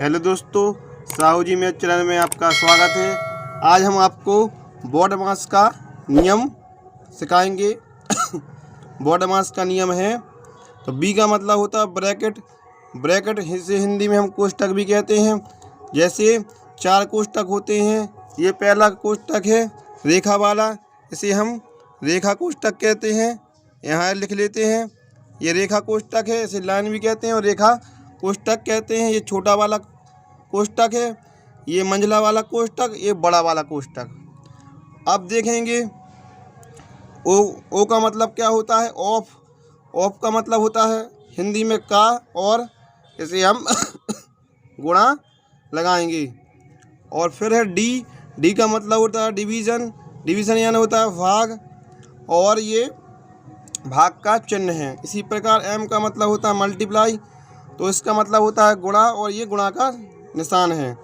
Hello दोस्तों, साहू जी मेरे channel में आपका स्वागत है। आज हम आपको BODMAS का नियम सिखाएंगे। BODMAS का नियम है तो बी का मतलब होता है ब्रैकेट। ब्रैकेट से हिंदी में हम कोष्टक भी कहते हैं। जैसे 4 कोष्टक होते हैं। ये पहला कोष्टक है रेखा वाला, इसे हम रेखा कोष्टक कहते हैं। यहाँ लिख लेते हैं, ये रेखा कोष्टक है, इसे लाइन भी कहते हैं और रेखा कोष्टक कहते हैं। ये छोटा वाला कोष्टक है, ये मंझला वाला कोष्टक, ये बड़ा वाला कोष्टक। अब देखेंगे ओ का मतलब क्या होता है, ऑफ। ऑफ का मतलब होता है हिंदी में का, और इसे हम गुणा लगाएंगे। और फिर है डी। डी का मतलब होता है डिवीज़न। डिवीज़न यानी होता है भाग, और ये भाग का चिन्ह है। इसी प्रकार एम का मतलब होता है मल्टीप्लाई, तो इसका मतलब होता है गुणा, और ये गुणा का निशान है।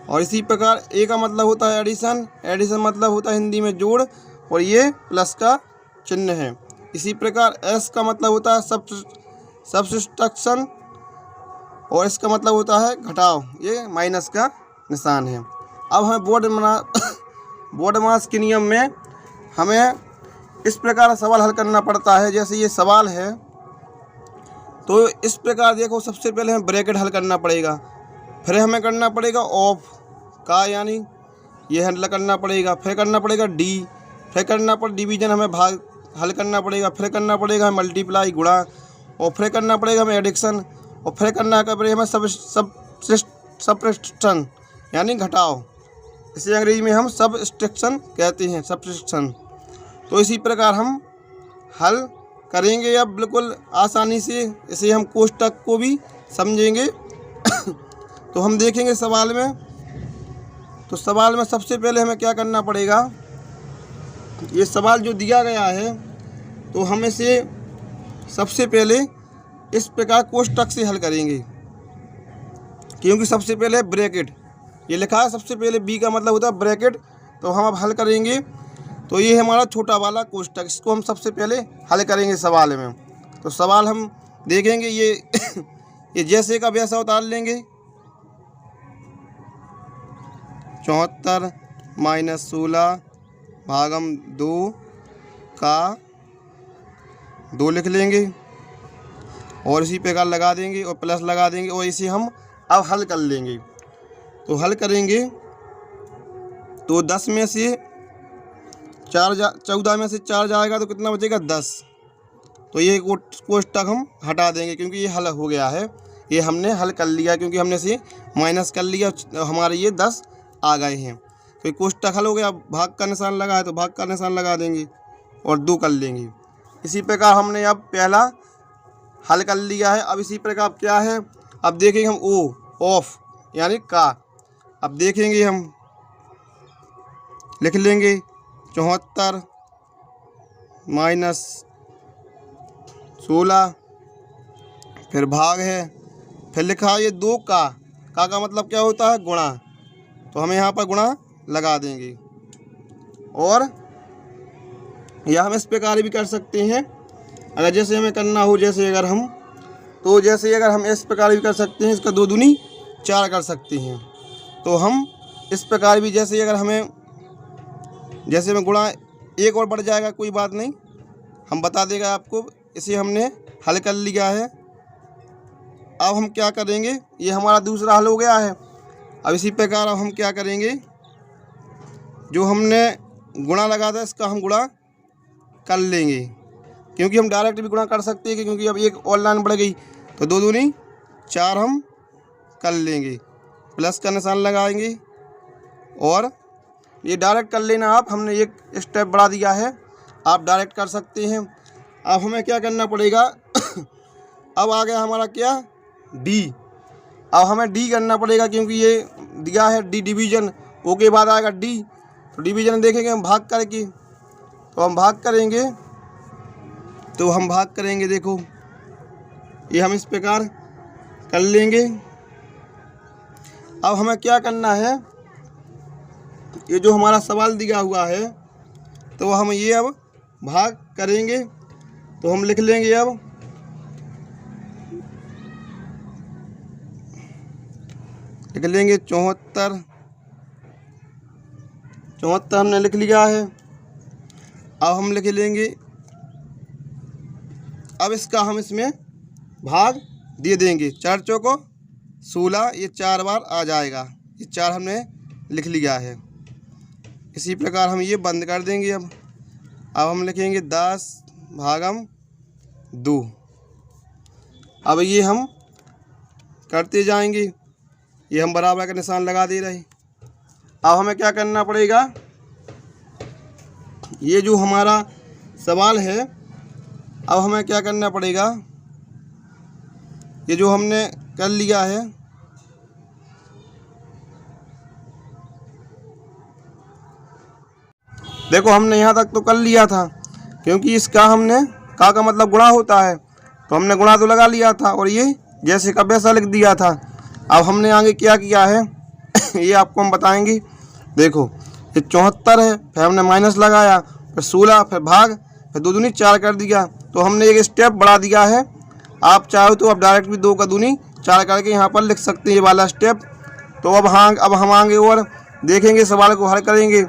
और इसी प्रकार ए का मतलब होता है एडिशन। एडिशन मतलब होता है हिंदी में जोड़, और ये प्लस का चिन्ह है। इसी प्रकार एस का मतलब होता है सब्सट्रैक्शन, और इसका मतलब होता है घटाव, ये माइनस का निशान है। अब हमें BODMAS के नियम में हमें इस प्रकार सवाल हल करना पड़ता है। जैसे ये सवाल है तो इस प्रकार देखो, सबसे पहले हमें ब्रैकेट हल करना पड़ेगा, फिर हमें करना पड़ेगा ऑफ का यानी ये हल करना पड़ेगा, फिर करना पड़ेगा डी, फिर करना पड़ डिवीज़न हमें भाग हल करना पड़ेगा, फिर करना पड़ेगा हमें मल्टीप्लाई गुणा, और फिर करना पड़ेगा हमें एडिक्शन, और फिर करना पड़ेगा हमें सब्ट्रैक्शन यानी घटाव। इसे अंग्रेजी में हम सब्ट्रैक्शन कहते हैं, सब्ट्रैक्शन। तो इसी प्रकार हम हल करेंगे अब बिल्कुल आसानी से। इसे हम कोष्टक को भी समझेंगे। तो हम देखेंगे सवाल में, तो सवाल में सबसे पहले हमें क्या करना पड़ेगा, ये सवाल जो दिया गया है तो हम इसे सबसे पहले इस प्रकार कोष्टक से हल करेंगे, क्योंकि सबसे पहले ब्रैकेट ये लिखा है। सबसे पहले बी का मतलब होता है ब्रैकेट, तो हम अब हल करेंगे। तो ये हमारा छोटा वाला कोष्टक, इसको हम सबसे पहले हल करेंगे सवाल में। तो सवाल हम देखेंगे, ये जैसे का वैसा उतार लेंगे। 74 - 16 भागम 2 का 2 लिख लेंगे, और इसी प्रकार लगा देंगे और प्लस लगा देंगे, और इसे हम अब हल कर लेंगे। तो हल करेंगे तो 10 में से 14 में से 4 जाएगा तो कितना बचेगा 10। तो ये कोष्टक हम हटा देंगे, क्योंकि ये हल हो गया है, ये हमने हल कर लिया, क्योंकि हमने से माइनस कर लिया, हमारे ये 10 आ गए हैं। तो ये कोष्टक हल हो गया। भाग का निशान लगा है तो भाग का निशान लगा देंगे और 2 कर लेंगे। इसी प्रकार हमने अब पहला हल कर लिया है। अब इसी प्रकार क्या है, अब देखेंगे हम ओ ऑफ यानी का। अब देखेंगे हम लिख लेंगे 74 - 16, फिर भाग है, फिर लिखा है ये 2 का मतलब क्या होता है गुणा, तो हमें यहाँ पर गुणा लगा देंगे। और या हम इस प्रकार भी कर सकते हैं, अगर जैसे हमें करना हो, जैसे अगर हम इस प्रकार भी कर सकते हैं, इसका 2 दूनी 4 कर सकते हैं। तो हम इस प्रकार भी, जैसे अगर हमें गुणा एक और बढ़ जाएगा, कोई बात नहीं, हम बता देगा आपको। इसे हमने हल कर लिया है। अब हम क्या करेंगे, ये हमारा दूसरा हल हो गया है। अब इसी प्रकार अब हम क्या करेंगे, जो हमने गुणा लगा था इसका हम गुणा कर लेंगे, क्योंकि हम डायरेक्ट भी गुणा कर सकते हैं, क्योंकि अब एक और लाइन बढ़ गई, तो 2 दूनी 4 हम कर लेंगे, प्लस का निशान लगाएंगे, और ये डायरेक्ट कर लेना आप, हमने एक स्टेप बढ़ा दिया है, आप डायरेक्ट कर सकते हैं। अब हमें क्या करना पड़ेगा, अब आ गया हमारा क्या डी। अब हमें डी करना पड़ेगा, क्योंकि ये दिया है डी डिवीज़न, ओ के बाद आएगा डी, तो डिवीज़न देखेंगे हम भाग करके, तो हम भाग करेंगे, देखो ये हम इस प्रकार कर लेंगे। अब हमें क्या करना है, ये जो हमारा सवाल दिया हुआ है तो हम ये अब भाग करेंगे, तो हम लिख लेंगे अब लिख लेंगे 74। 74 हमने लिख लिया है। अब हम लिख लेंगे, अब इसका हम इसमें भाग दे देंगे। 4 चौको 16, ये 4 बार आ जाएगा। ये 4 हमने लिख लिया है। इसी प्रकार हम ये बंद कर देंगे। अब हम लिखेंगे 10 भागम 2। अब ये हम करते जाएंगे। ये हम बराबर का निशान लगा दे रहे। अब हमें क्या करना पड़ेगा, ये जो हमारा सवाल है, अब हमें क्या करना पड़ेगा, ये जो हमने कर लिया है, देखो हमने यहाँ तक तो कर लिया था, क्योंकि इसका हमने का मतलब गुणा होता है, तो हमने गुणा तो लगा लिया था और ये जैसे का वैसा लिख दिया था। अब हमने आगे क्या किया है ये आपको हम बताएंगे। देखो ये 74 है, फिर हमने माइनस लगाया, फिर 16, फिर भाग, फिर 2 दूनी 4 कर दिया। तो हमने एक स्टेप बढ़ा दिया है। आप चाहो तो आप डायरेक्ट भी 2 का दूनी 4 करके यहाँ पर लिख सकते हैं, ये वाला स्टेप। तो अब हम आगे और देखेंगे, सवाल को हल करेंगे।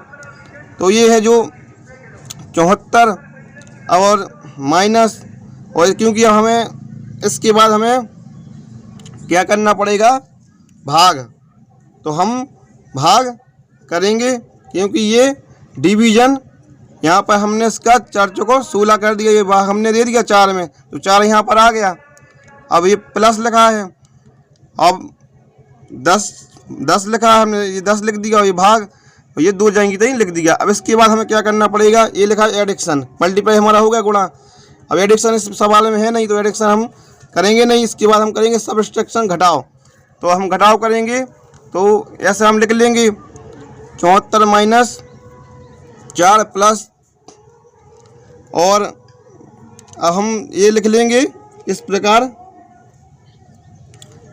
तो ये है जो 74 और माइनस, और क्योंकि हमें इसके बाद हमें क्या करना पड़ेगा, भाग। तो हम भाग करेंगे, क्योंकि ये डिवीजन यहाँ पर हमने इसका 4 चौको 16 कर दिया। ये भाग हमने दे दिया 4 में, तो 4 यहाँ पर आ गया। अब ये प्लस लिखा है, अब 10 लिखा है हमने, ये 10 लिख दिया, और ये भाग, और ये 2 जाएंगी तो ही लिख दिया। अब इसके बाद हमें क्या करना पड़ेगा, ये लिखा है एडिक्शन। मल्टीप्लाई हमारा हो गया गुणा। अब एडिक्शन इस सवाल में है नहीं, तो एडिक्शन हम करेंगे नहीं। इसके बाद हम करेंगे सबट्रैक्शन, घटाओ। तो हम घटाव करेंगे, तो ऐसे हम लिख लेंगे 74 माइनस 4 प्लस, और अब हम ये लिख लेंगे इस प्रकार।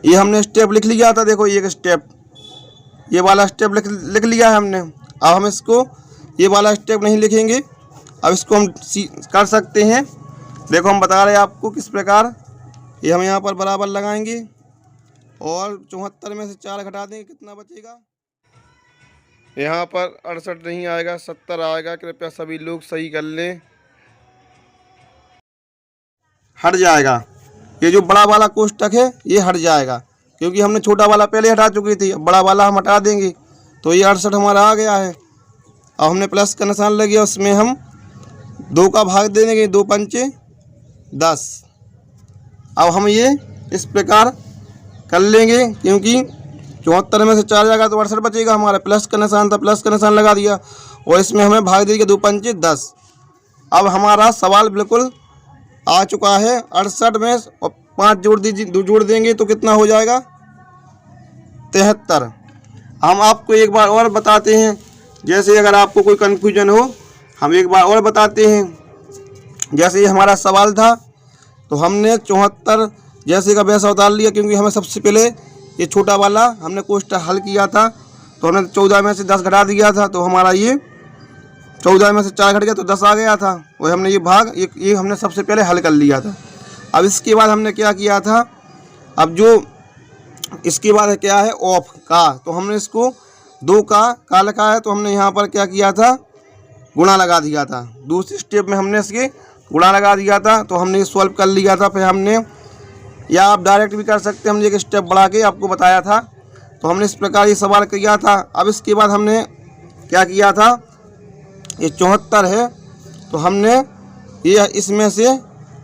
ये हमने स्टेप लिख लिया था, देखो ये एक स्टेप, ये वाला स्टेप लिख लिया है हमने। अब हम इसको ये वाला स्टेप नहीं लिखेंगे, अब इसको हम कर सकते हैं। देखो हम बता रहे हैं आपको किस प्रकार। ये हम यहाँ पर बराबर लगाएंगे और 74 में से 4 घटा देंगे, कितना बचेगा। यहाँ पर 68 नहीं आएगा, 70 आएगा। कृपया सभी लोग सही कर लें। हट जाएगा, ये जो बड़ा वाला कोष्टक है ये हट जाएगा, क्योंकि हमने छोटा वाला पहले हटा चुकी थी। अब बड़ा वाला हम हटा देंगे, तो ये 68 हमारा आ गया है। अब हमने प्लस का निशान लग गया, उसमें हम 2 का भाग दे देंगे, 2 पंचे 10। अब हम ये इस प्रकार कर लेंगे, क्योंकि 74 में से 4 जाएगा तो 68 बचेगा। हमारा प्लस का निशान था, प्लस का निशान लगा दिया, और इसमें हमें भाग देंगे 2 पंचे 10। अब हमारा सवाल बिल्कुल आ चुका है। 68 में और 5 जोड़ देंगे तो कितना हो जाएगा, 73। हम आपको एक बार और बताते हैं, जैसे अगर आपको कोई कन्फ्यूजन हो, हम एक बार और बताते हैं। जैसे ये हमारा सवाल था, तो हमने 74 जैसे का वैसा उतार लिया, क्योंकि हमें सबसे पहले ये छोटा वाला हमने कोष्टक हल किया था, तो हमने 14 में से 10 घटा दिया था, तो हमारा ये 14 में से 4 घट गया तो 10 आ गया था। वही हमने ये भाग ये हमने सबसे पहले हल कर लिया था। अब इसके बाद हमने क्या किया था, अब जो इसके बाद क्या है ऑफ का, तो हमने इसको 2 का लिखा है, तो हमने यहाँ पर क्या किया था, गुणा लगा दिया था। दूसरे स्टेप में हमने इसके गुणा लगा दिया था, तो हमने ये सॉल्व कर लिया था। फिर हमने, या आप डायरेक्ट भी कर सकते हैं, हमने एक स्टेप बढ़ा के आपको बताया था। तो हमने इस प्रकार ये सवाल किया था। अब इसके बाद हमने क्या किया था, ये 74 है, तो हमने ये इसमें से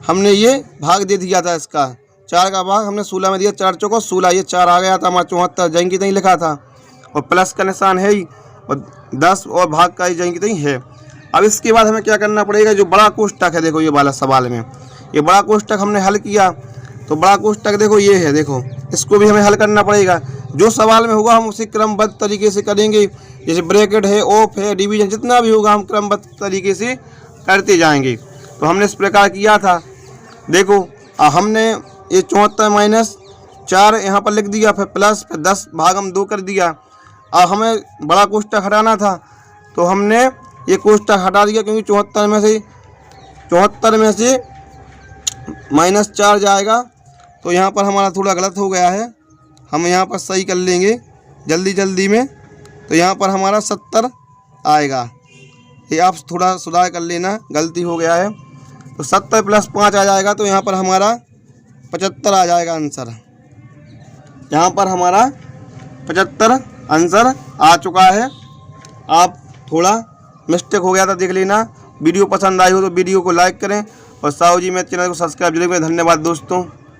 हमने ये भाग दे दिया था। इसका 4 का भाग हमने 16 में दिया, 4 चौको 16, ये 4 आ गया था हमारा। 74 जाएंगी तहीं लिखा था, और प्लस का निशान है ही, और 10 और भाग का ही जाएंगी तहीं है। अब इसके बाद हमें क्या करना पड़ेगा, जो बड़ा कोष्टक है, देखो ये वाला सवाल में ये बड़ा कोष्टक हमने हल किया। तो बड़ा कोष्टक देखो ये है, देखो इसको भी हमें हल करना पड़ेगा। जो सवाल में होगा हम उसी क्रमबद्ध तरीके से करेंगे। जैसे ब्रैकेट है, ऑफ है, डिवीजन, जितना भी होगा हम क्रमबद्ध तरीके से करते जाएंगे। तो हमने इस प्रकार किया था। देखो हमने ये 74 माइनस 4 यहाँ पर लिख दिया, फिर प्लस, फिर 10 भाग हम 2 कर दिया। अब हमें बड़ा कोष्टक हटाना था, तो हमने ये कोष्टक हटा दिया, क्योंकि 74 में से -4 जाएगा। तो यहाँ पर हमारा थोड़ा गलत हो गया है, हम यहाँ पर सही कर लेंगे। जल्दी जल्दी में, तो यहाँ पर हमारा 70 आएगा। ये आप थोड़ा सुधार कर लेना, गलती हो गया है। तो 70 + 5 आ जाएगा, तो यहाँ पर हमारा 75 आ जाएगा आंसर। यहाँ पर हमारा 75 आंसर आ चुका है। आप थोड़ा मिस्टेक हो गया था, देख लेना। वीडियो पसंद आई हो तो वीडियो को लाइक करें और साहू जी मेरे चैनल को सब्सक्राइब जरूर करें। धन्यवाद दोस्तों।